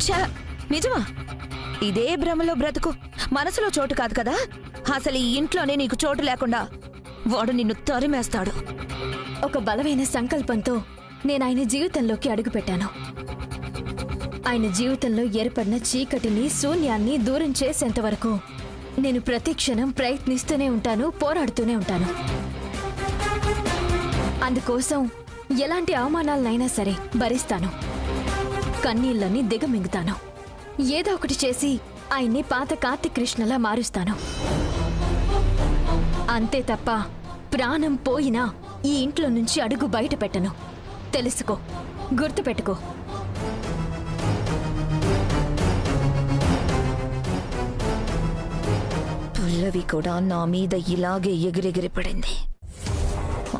ఛ, నిజమా? ఇదే భ్రమలో బ్రతుకు, మనసులో చోటు కాదు కదా. అసలు ఈ ఇంట్లోనే నీకు చోటు లేకుండా వాడు నిన్ను తరిమేస్తాడు. ఒక బలమైన సంకల్పంతో నేను ఆయన జీవితంలోకి అడుగుపెట్టాను. ఆయన జీవితంలో ఏర్పడిన చీకటిని, శూన్యాన్ని దూరం చేసేంత వరకు నేను ప్రతి క్షణం ప్రయత్నిస్తూనే ఉంటాను, పోరాడుతూనే ఉంటాను. అందుకోసం ఎలాంటి అవమానాలనైనా సరే భరిస్తాను. కన్నీళ్ళని దిగమింగుతాను. ఏదో ఒకటి చేసి ఆయన్ని పాత కార్తీక్ కృష్ణలా మారుస్తాను. అంతే తప్ప ప్రాణం పోయినా ఈ ఇంట్లో నుంచి అడుగు బయట పెట్టను. తెలుసుకో, గుర్తుపెట్టుకో. పల్లవి కూడా నా మీద ఇలాగే ఎగిరెగిరి పడింది.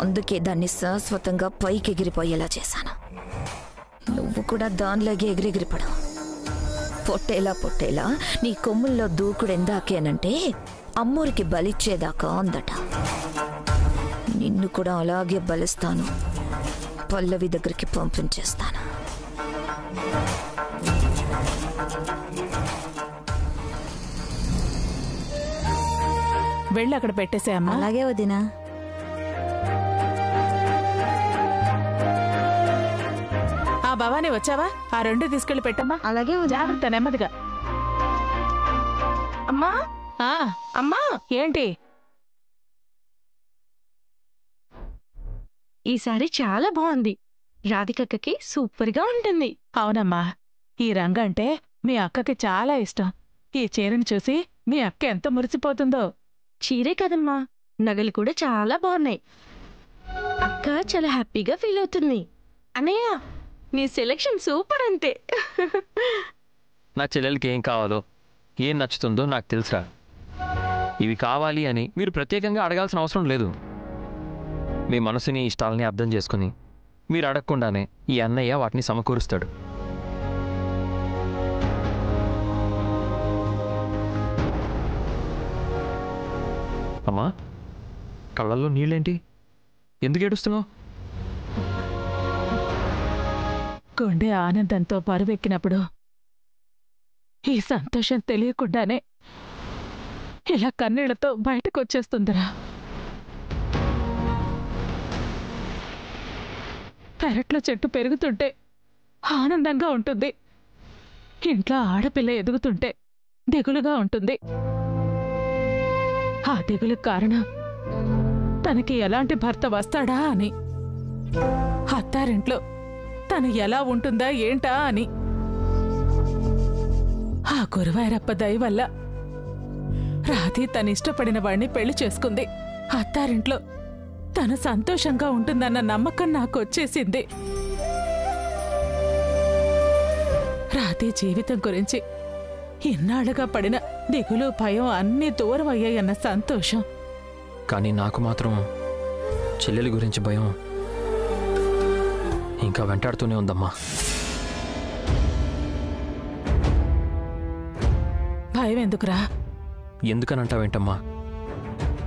అందుకే దాన్ని శాశ్వతంగా పైకి ఎగిరిపోయేలా చేశాను. నువ్వు కూడా దానిలాగే ఎగిరెగిరిపడు. పొట్టేలా నీ కొమ్ముల్లో దూకుడెందాకేనంటే అమ్మూరికి బలిచ్చేదాకా అందట. నిన్ను కూడా అలాగే బలిస్తాను, పల్లవి దగ్గరికి పంపించేస్తాను. వెళ్ళి అక్కడ పెట్టేసేయమ్మా. అలాగే వదినా. ఆ భవానీ వచ్చావా? ఆ 2 తీసుకెళ్లి పెట్టమ్మా. అలాగే జాగ్రత్త, నెమ్మదిగా. అమ్మా అమ్మా, ఏంటి? ఈసారి చాలా బాగుంది. రాధికక్కకి సూపర్ గా ఉంటుంది. అవునమ్మా, ఈ రంగు అంటే మీ అక్కకి చాలా ఇష్టం. ఈ చీరను చూసి మీ అక్క ఎంత మురిసిపోతుందో. చీరే కదమ్మా, నగలు కూడా చాలా బాగున్నాయి. అక్క చాలా హ్యాపీగా ఫీల్ అవుతుంది. అన్నయ్య, నీ సెలెక్షన్ సూపర్ అంతే. నా చెల్లెలకి ఏం కావాలో, ఏం నచ్చుతుందో నాకు తెలుసురా. ఇవి కావాలి అని మీరు ప్రత్యేకంగా అడగాల్సిన అవసరం లేదు. మీ మనసుని, ఇష్టాలని అర్థం చేసుకుని మీరు అడగకుండానే ఈ అన్నయ్య వాటిని సమకూరుస్తాడు. అమ్మా, కళ్ళల్లో నీళ్ళేంటి? ఎందుకు ఏడుస్తున్నావు? గుండె ఆనందంతో పరువెక్కినప్పుడు ఈ సంతోషం తెలియకుండానే ఇలా కన్నీళ్లతో బయటకు వచ్చేస్తుందిరా. పెరట్లో చెట్టు పెరుగుతుంటే ఆనందంగా ఉంటుంది. ఇంట్లో ఆడపిల్ల ఎదుగుతుంటే దిగులుగా ఉంటుంది. ఆ దిగులకు కారణం తనకి ఎలాంటి భర్త వస్తాడా అని, అత్తారింట్లో తను ఎలా ఉంటుందా ఏంటా అని. ఆ గురువారప్ప దయ వల్ల రాధి తనిష్టపడిన వాడిని పెళ్లి చేసుకుంది. అత్తారింట్లో తను సంతోషంగా ఉంటుందన్న నమ్మకం నాకు వచ్చేసింది. రాధి జీవితం గురించి ఇన్నాళ్లుగా పడిన దిగులు, భయం అన్నీ దూరం అయ్యాయన్న సంతోషం. కానీ నాకు మాత్రం చెల్లెలి గురించి భయం ఇంకా వెంటాడుతూనే ఉందమ్మా. భయం ఎందుకురా? ఎందుకనంటావేంటమ్మా?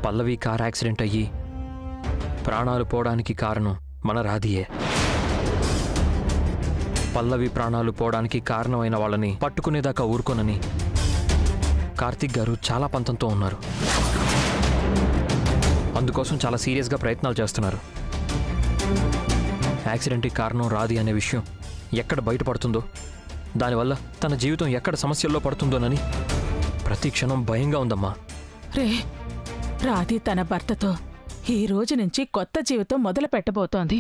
పల్లవి కార్ యాక్సిడెంట్ అయ్యి ప్రాణాలు పోవడానికి కారణం మన రాధియే. పల్లవి ప్రాణాలు పోవడానికి కారణమైన వాళ్ళని పట్టుకునేదాకా ఊరుకోనని కార్తీక్ గారు చాలా పంతంతో ఉన్నారు. అందుకోసం చాలా సీరియస్గా ప్రయత్నాలు చేస్తున్నారు. యాక్సిడెంట్కి కారణం రాధి అనే విషయం ఎక్కడ బయటపడుతుందో, దానివల్ల తన జీవితం ఎక్కడ సమస్యల్లో పడుతుందోనని ప్రతి క్షణం భయంగా ఉందమ్మా. రే, రాధి తన భర్తతో ఈ రోజు నుంచి కొత్త జీవితం మొదలు పెట్టబోతోంది.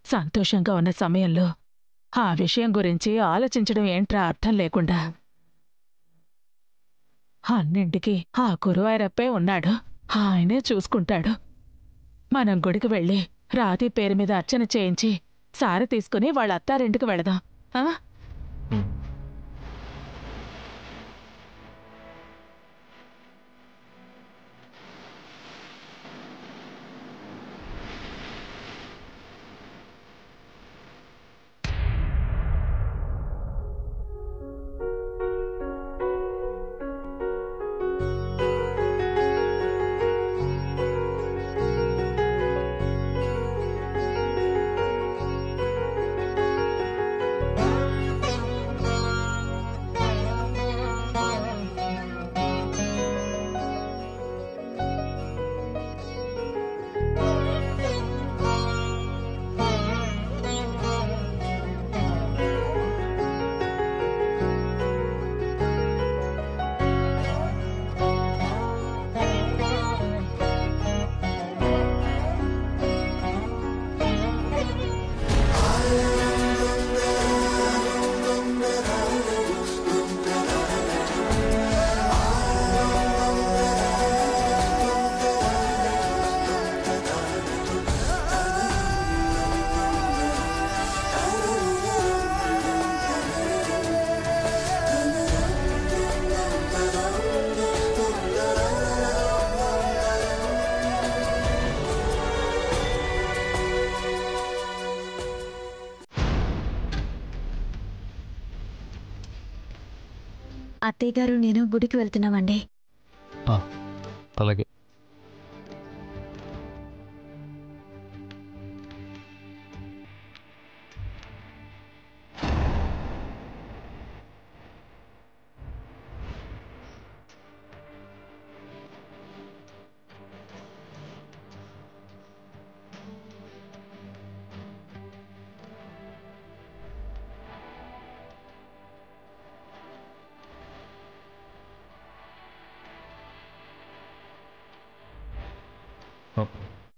సంతోషంగా ఉన్న సమయంలో ఆ విషయం గురించి ఆలోచించడం ఏంట్రా అర్థం లేకుండా? అన్నింటికి ఆ గురువారప్పే ఉన్నాడు, ఆయనే చూసుకుంటాడు. మనం గుడికి వెళ్ళి రాధి పేరు మీద అర్చన చేయించి సారె తీసుకుని వాళ్ళ అత్తారింటికి వెళదాం. అత్తయ్య గారు నేను గుడికి వెళ్తున్నామండి. అలాగే.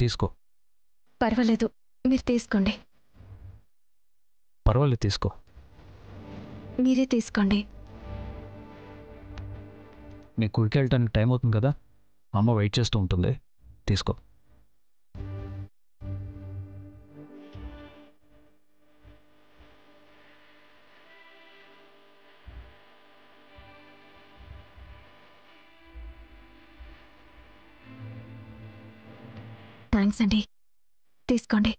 తీసుకో. పర్వాలేదు, మీరు తీసుకోండి. పర్వాలేదు, తీసుకో. మీరే తీసుకోండి. మీకు గుడికి వెళ్ళటానికి టైం అవుతుంది కదా, అమ్మ వెయిట్ చేస్తూ ఉంటుంది. తీసుకో. థ్యాంక్స్ అండి, తీసుకోండి.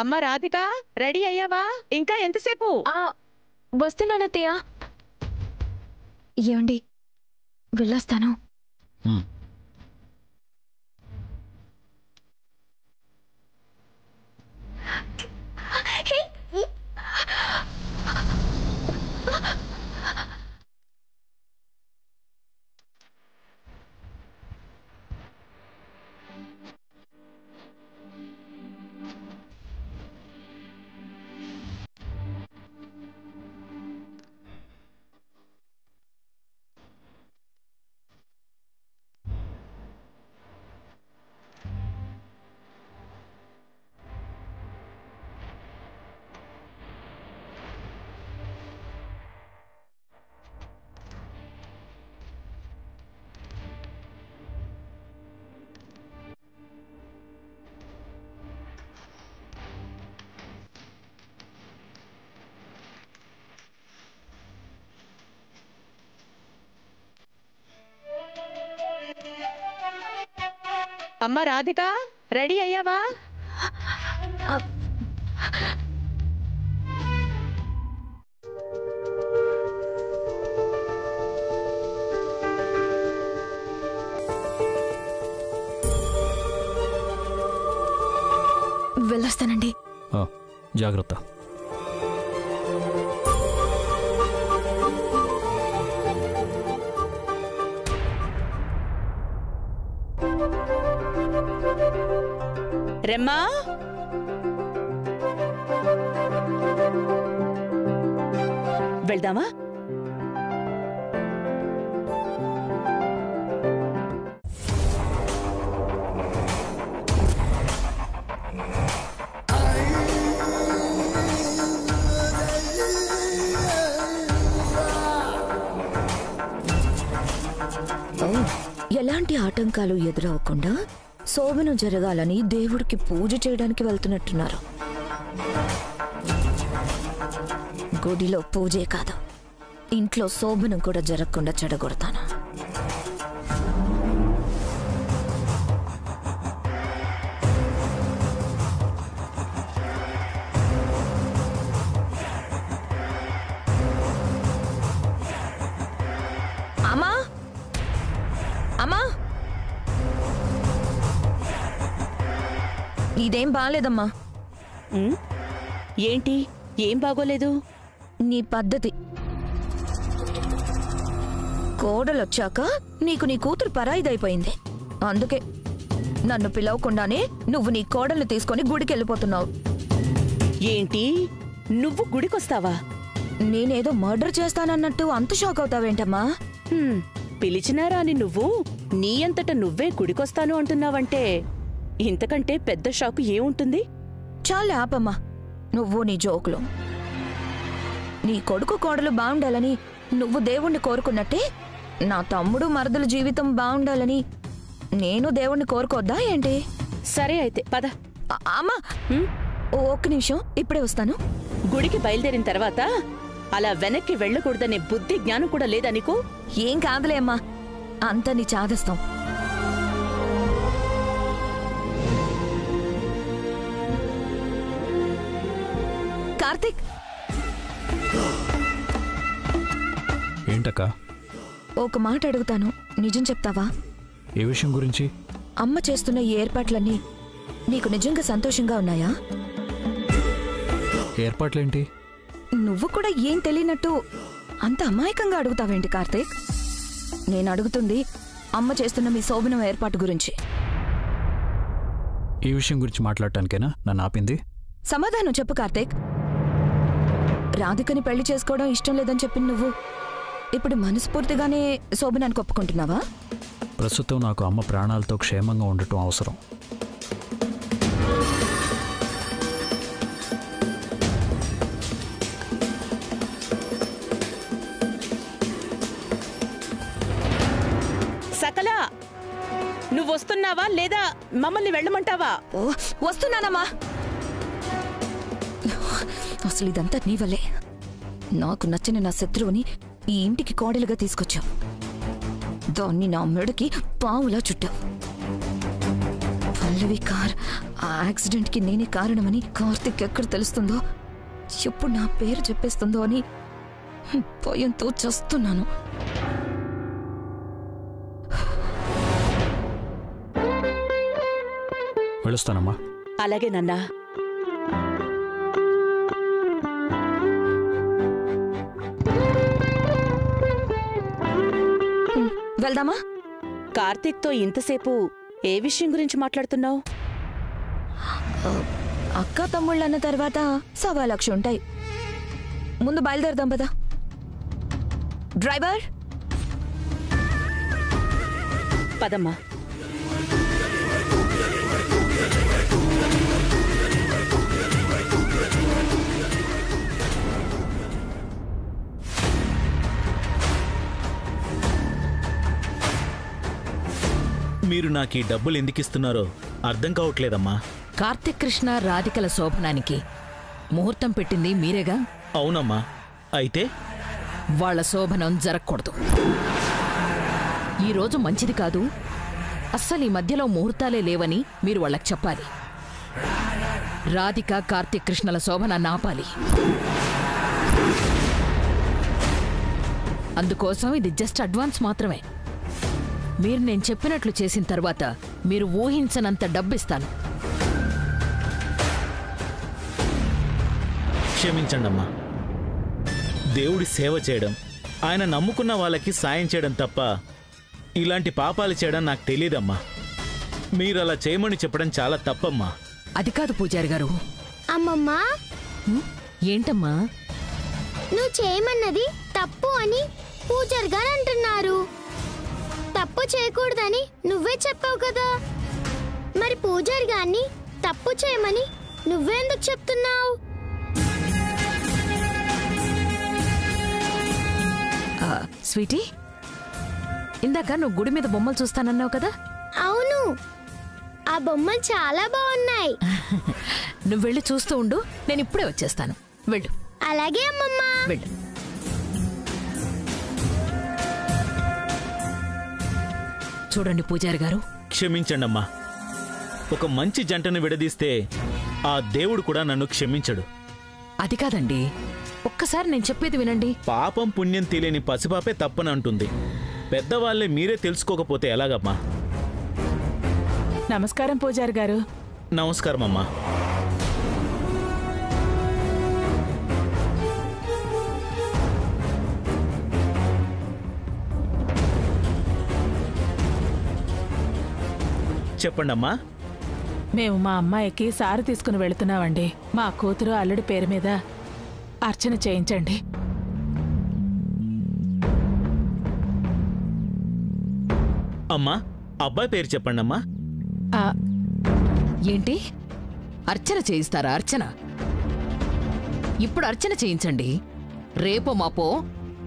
అమ్మ రాధిక, రెడీ అయ్యావా? ఇంకా ఎంతసేపు? వస్తున్నానత్తయ్య. ఏమండి, వెళ్ళొస్తాను. అమ్మ రాధిక, రెడీ అయ్యావా? వెళ్ళొస్తానండి. జాగ్రత్త. రెమ్మా, వెళ్దామా? ఎలాంటి ఆటంకాలు ఎదురవకుండా శోభనం జరగాలని దేవుడికి పూజ చేయడానికి వెళ్తున్నట్టున్నారు. గుడిలో పూజే కాదు, ఇంట్లో శోభనం కూడా జరగకుండా చెడగొడతాను. అమ్మా, అమ్మా, ఇదేం బాలేదమ్మా. ఏంటి, ఏం బాగోలేదు? నీ పద్ధతి. కోడలొచ్చాక నీకు నీ కూతురు పరాయిదైపోయింది. అందుకే నన్ను పిలవకుండానే నువ్వు నీ కోడల్ని తీసుకొని గుడికి వెళ్ళిపోతున్నావు. ఏంటి, నువ్వు గుడికొస్తావా? నేనేదో మర్డర్ చేస్తానన్నట్టు అంత షాక్ అవుతావేంటమ్మా? పిలిచినారా అని నువ్వు నీ అంతట నువ్వే గుడికొస్తాను అంటున్నావంటే ఇంతకంటే పెద్ద షాకు ఏముంటుంది? చాలే ఆపమ్మా నువ్వు నీ జోకులు. నీ కొడుకు కోడలు బాగుండాలని నువ్వు దేవుణ్ణి కోరుకున్నట్టే నా తమ్ముడు మరదల జీవితం బాగుండాలని నేను దేవుణ్ణి కోరుకోద్దా ఏంటి? సరే అయితే పద. అమ్మా, ఒక్క నిమిషం, ఇప్పుడే వస్తాను. గుడికి బయలుదేరిన తర్వాత అలా వెనక్కి వెళ్ళకూడదనే బుద్ధి జ్ఞానం కూడా లేదా నీకు? ఏం కాదులే అమ్మా, అంతా నీ చాదస్తాం. కార్తిక్, ఏంటక్క? ఒక మాట అడుగుతాను, నిజం చెప్తావా? ఏ విషయం గురించి? అమ్మ చేస్తున్న ఈ ఏర్పాట్లన్నీ నీకు నిజంగా సంతోషంగా ఉన్నాయా? ఏర్పాట్లేంటి? నువ్వు కూడా ఏం తెలియనట్టు అంత అమాయకంగా అడుగుతావేంటి కార్తీక్? నేను అడుగుతుంది అమ్మ చేస్తున్న మీ శోభనం ఏర్పాటు గురించి. ఈ విషయం గురించి మాట్లాడటానికేనా నన్ను ఆపింది? సమాధానం చెప్పు కార్తీక్. రాధికని పెళ్లి చేసుకోవడం ఇష్టం లేదని చెప్పిన నువ్వు ఇప్పుడు మనస్ఫూర్తిగానే శోభనానికి ఒప్పుకుంటున్నావా? ప్రస్తుతం నాకు అమ్మ ప్రాణాలతో క్షేమంగా ఉండటం అవసరం. సకల, నువ్వు వస్తున్నావా లేదా మమ్మల్ని వెళ్ళమంటావా? ఓ, వస్తున్నానమ్మా. అసలు ఇదంతా నీ వల్లే. నాకు నచ్చిన నా శత్రువుని ఈ ఇంటికి కోడలుగా తీసుకొచ్చావు. దాన్ని నా మెడకి పావులా చుట్టావు. పల్లవి కార్ ఆ యాక్సిడెంట్కి నేనే కారణమని కార్తిక్ ఎక్కడ తెలుస్తుందో, ఎప్పుడు నా పేరు చెప్పేస్తుందో అని భయంతో చస్తున్నాను. వెళ్ళొస్తానమ్మా. అలాగే నాన్నా. వెళ్దామా? కార్తీక్తో ఇంతసేపు ఏ విషయం గురించి మాట్లాడుతున్నావు? అక్క తమ్ముళ్ళు అన్న తర్వాత 1,00,000 ఉంటాయి. ముందు బయలుదేరదాం పదా. డ్రైవర్, పదమ్మా. మీరు నాకు ఈ డబ్బులు ఎందుకిస్తున్నారో అర్థం కావట్లేదమ్మా. కార్తిక్ కృష్ణ రాధికల శోభనానికి ముహూర్తం పెట్టింది మీరేగా? అవునమ్మా. అయితే వాళ్ల శోభనం జరగకూడదు. ఈరోజు మంచిది కాదు, అస్సలు ఈ మధ్యలో ముహూర్తాలే లేవని మీరు వాళ్ళకి చెప్పాలి. రాధిక కార్తిక్ కృష్ణల శోభనాన్ని ఆపాలి. అందుకోసం ఇది జస్ట్ అడ్వాన్స్ మాత్రమే. మీరు నేను చెప్పినట్లు చేసిన తర్వాత మీరు ఊహించనంత డబ్బిస్తాను. క్షమించండమ్మా. దేవుడి సేవ చేయడం, ఆయన నమ్ముకున్న వాళ్ళకి సాయం చేయడం తప్ప ఇలాంటి పాపాలు చేయడం నాకు తెలియదమ్మా. మీరు అలా చేయమని చెప్పడం చాలా తప్పమ్మా. అది కాదు పూజారి గారు. అమ్మమ్మా, ఏంటమ్మా? నువ్వు చేయమన్నది తప్పు అని పూజారి గారు అంటున్నారు. తప్పు చేయకూడదని నువ్వే చెప్పావు కదా, మరి పూజారి గారిని తప్పు చేయమని నువ్వెందుకు చెప్తున్నావు? స్వీటీ, ఇందాక నువ్వు గుడి మీద బొమ్మలు చూస్తానన్నావు కదా? అవును, ఆ బొమ్మలు చాలా బాగున్నాయి. నువ్వు వెళ్ళి చూస్తూ ఉండు, నేను ఇప్పుడే వచ్చేస్తాను. వెళ్ళు. అలాగే అమ్మమ్మా. వెళ్ళు. చూడండి పూజారి గారు, క్షమించండమ్మా. ఒక మంచి జంటను విడదీస్తే ఆ దేవుడు కూడా నన్ను క్షమించడు. అది కాదండి, ఒక్కసారి నేను చెప్పేది వినండి. పాపం పుణ్యం తెలియని పసిపాపే తప్పని అంటుంది. పెద్దవాళ్ళే మీరే తెలుసుకోకపోతే ఎలాగమ్మా? నమస్కారం పూజారి గారు. నమస్కారం అమ్మా. చెప్పండమ్మా. మేము మా అమ్మాయికి సారి తీసుకుని వెళుతున్నామండి. మా కూతురు అల్లుడి పేరు మీద అర్చన చేయించండి. అమ్మా, అబ్బాయి పేరు చెప్పండమ్మా. ఏంటి అర్చన చేయిస్తారా? అర్చన ఇప్పుడు అర్చన చేయించండి. రేపో మాపో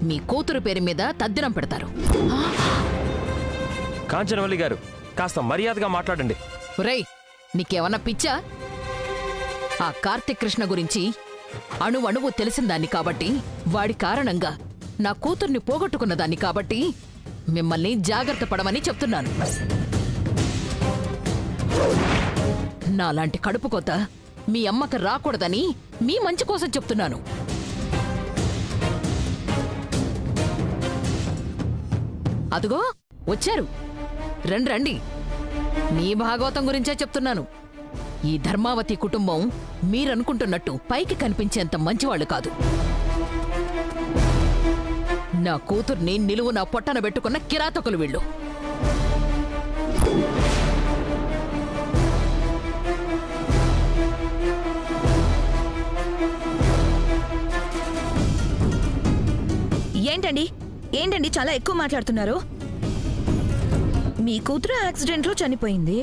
మీ కూతురు పేరు మీద తద్దినం పెడతారు. కాంచనవల్లి గారు, కాస్త మర్యాదగా మాట్లాడండి. రేయ్, నీకేమన్నా పిచ్చా? ఆ కార్తిక్ కృష్ణ గురించి అణువణువు తెలిసిందాన్ని కాబట్టి, వాడి కారణంగా నా కూతుర్ని పోగొట్టుకున్నదాన్ని కాబట్టి మిమ్మల్ని జాగ్రత్త పడమని చెప్తున్నాను. నాలాంటి కడుపు కొత్త మీ అమ్మకు రాకూడదని మీ మంచి కోసం చెప్తున్నాను. అదుగో వచ్చారు, రండి. మీ భాగవతం గురించే చెప్తున్నాను. ఈ ధర్మావతి కుటుంబం మీరనుకుంటున్నట్టు పైకి కనిపించేంత మంచివాళ్లు కాదు. నా కూతుర్ని నిలువున పొట్టన పెట్టుకున్న కిరాతకులు వీళ్ళు. ఏంటండి చాలా ఎక్కువ మాట్లాడుతున్నారు. మీ కూతురు యాక్సిడెంట్లో చనిపోయింది.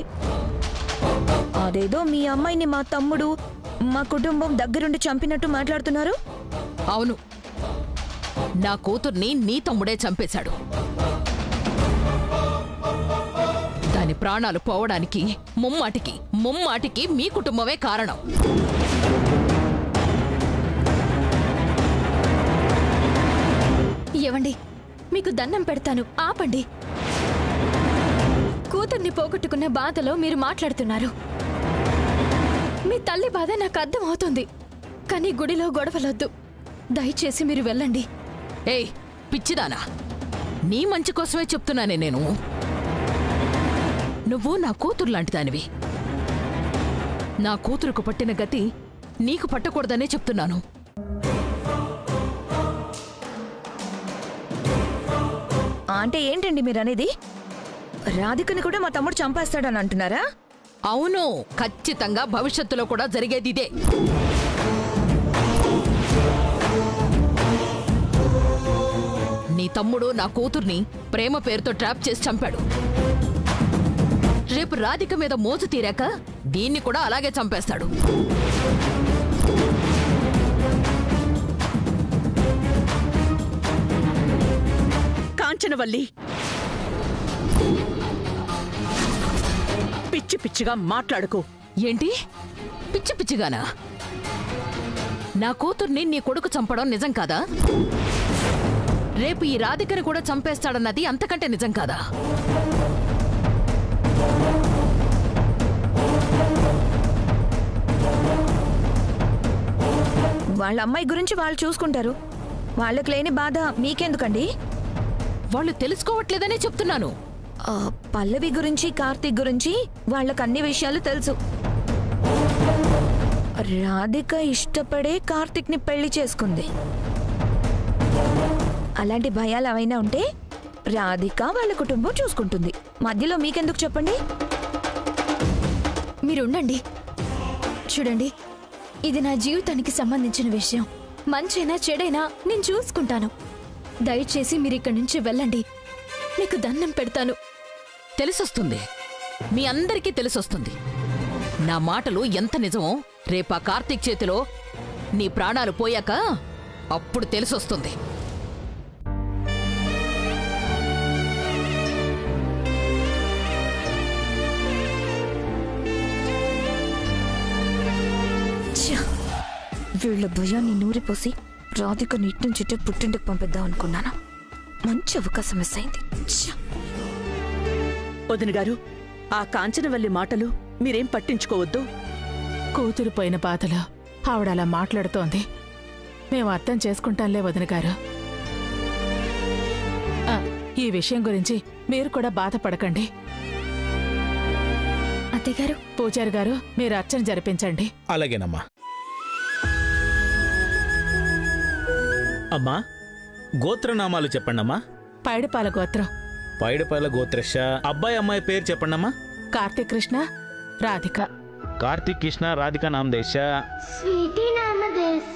అదేదో మీ అమ్మాయిని మా తమ్ముడు, మా కుటుంబం దగ్గరుండి చంపినట్టు మాట్లాడుతున్నారు. అవును, నా కూతుర్ని నీ తమ్ముడే చంపేశాడు. దాని ప్రాణాలు పోవడానికి ముమ్మాటికి మీ కుటుంబమే కారణం. ఏవండి, మీకు దండం పెడతాను, ఆపండి. కూతుర్ని పోగొట్టుకున్న బాధలో మీరు మాట్లాడుతున్నారు. మీ తల్లి బాధ నాకు అర్థం అవుతుంది, కానీ గుడిలో గొడవలొద్దు. దయచేసి మీరు వెళ్ళండి. ఏయ్ పిచ్చిదానా, నీ మంచి కోసమే చెప్తున్నానే నేను. నువ్వు నా కూతురు లాంటిదానివి. నా కూతురుకు పట్టిన గతి నీకు పట్టకూడదనే చెప్తున్నాను. అంటే ఏంటండి మీరనేది? రాధికని కూడా మా తమ్ముడు చంపేస్తాడని అంటున్నారా? అవును, ఖచ్చితంగా భవిష్యత్తులో కూడా జరిగేది ఇదే. నీ తమ్ముడు నా కూతుర్ని ప్రేమ పేరుతో ట్రాప్ చేసి చంపాడు. రేపు రాధిక మీద మోజు తీరాక దీన్ని కూడా అలాగే చంపేస్తాడు. కాంచనవల్లి, పిచ్చి పిచ్చిగా మాట్లాడుకో. ఏంటి పిచ్చి పిచ్చిగానా? నా కూతుర్ని నీ కొడుకు చంపడం నిజం కాదా? రేపు ఈ రాధికని కూడా చంపేస్తాడన్నది అంతకంటే నిజం కాదా? వాళ్ళ అమ్మాయి గురించి వాళ్ళు చూసుకుంటారు. వాళ్ళకి లేని బాధ మీకెందుకండి? వాళ్ళు తెలుసుకోవట్లేదనే చెప్తున్నాను. పల్లవి గురించి, కార్తీక్ గురించి వాళ్ళకి అన్ని విషయాలు తెలుసు. రాధిక ఇష్టపడే కార్తీక్ ని పెళ్లి చేసుకుంది. అలాంటి భయాలు ఏమైనా ఉంటే రాధిక వాళ్ళ కుటుంబం చూసుకుంటుంది. మధ్యలో మీకెందుకు చెప్పండి? మీరుండండి. చూడండి, ఇది నా జీవితానికి సంబంధించిన విషయం. మంచైనా చెడైనా నేను చూసుకుంటాను. దయచేసి మీరు ఇక్కడి నుంచి వెళ్ళండి. మీకు దండం పెడతాను. తెలిసొస్తుంది, మీ అందరికీ తెలిసొస్తుంది నా మాటలు ఎంత నిజమో. రేపా కార్తీక్ చేతిలో నీ ప్రాణాలు పోయాక అప్పుడు తెలిసొస్తుంది. వీళ్ళ భయాన్ని నూరిపోసి రాధిక నీటి నుంచి పుట్టింటికి పంపిద్దాం అనుకున్నాను. మంచి అవకాశం మిస్ అయింది. వదిన గారు, ఆ కాంచనవల్లి మాటలు మీరేం పట్టించుకోవద్దు. కూతురు పోయిన బాధలో ఆవిడలా మాట్లాడుతోంది. మేము అర్థం చేసుకుంటాంలే వదిన గారు. ఈ విషయం గురించి మీరు కూడా బాధపడకండి. అత్తయ్యగారు, పూజారి గారు, మీరు అర్చన జరిపించండి. అలాగేనమ్మా. అమ్మా, గోత్రనామాలు చెప్పండమ్మా. పైడిపాల గోత్రం. పైడిపాల గోత్రశ. అబ్బాయి అమ్మాయి పేరు చెప్పండమ్మా. కార్తీక్ కృష్ణ, రాధిక. కార్తీక్ కృష్ణ రాధిక నామదేశ. స్వీటీ నామదేశ.